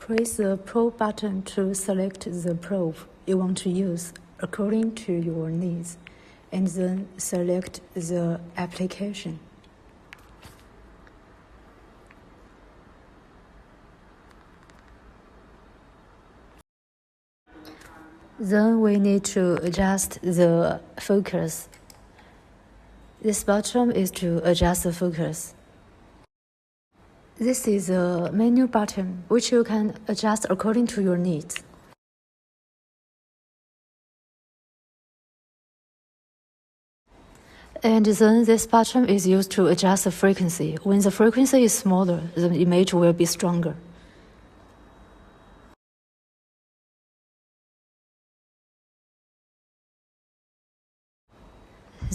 Press the probe button to select the probe you want to use according to your needs, and then select the application. Then we need to adjust the focus. This button is to adjust the focus. This is a menu button which you can adjust according to your needs. And then this button is used to adjust the frequency. When the frequency is smaller, the image will be stronger.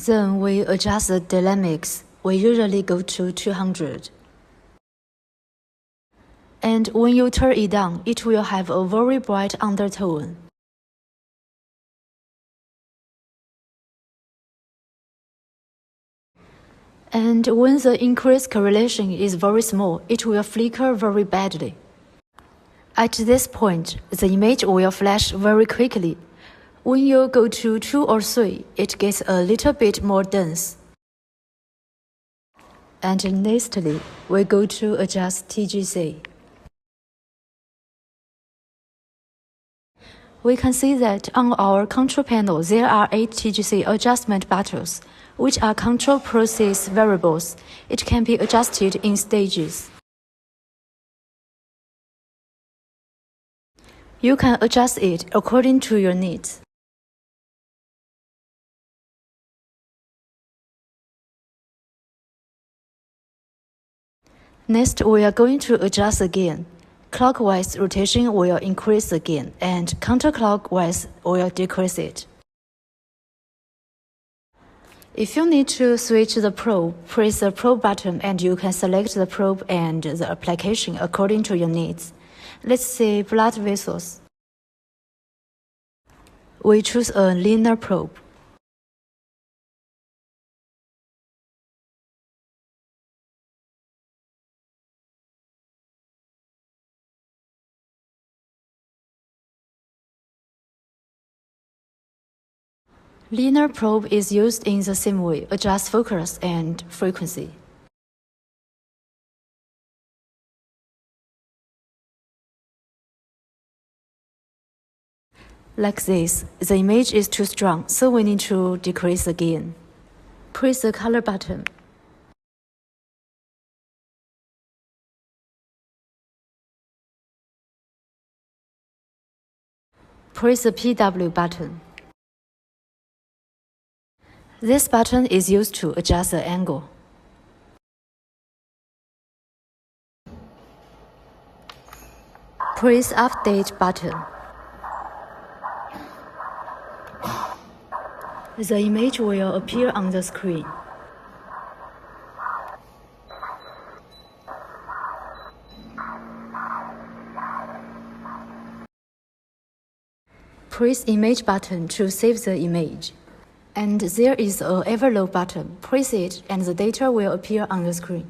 Then we adjust the dynamics. We usually go to 200. And when you turn it down, it will have a very bright undertone. And when the increased correlation is very small, it will flicker very badly. At this point, the image will flash very quickly. When you go to 2 or 3, it gets a little bit more dense. And lastly, we go to adjust TGC. We can see that on our control panel there are 8 TGC adjustment buttons, which are control process variables. It can be adjusted in stages. You can adjust it according to your needs. Next, we are going to adjust again. Clockwise rotation will increase again, and counterclockwise will decrease it. If you need to switch the probe, press the probe button and you can select the probe and the application according to your needs. Let's say blood vessels. We choose a linear probe. Linear probe is used in the same way, adjust focus and frequency. Like this, the image is too strong, so we need to decrease again. Press the color button. Press the PW button. This button is used to adjust the angle. Press Update button. The image will appear on the screen. Press Image button to save the image. And there is a envelope button. Press it and the data will appear on the screen.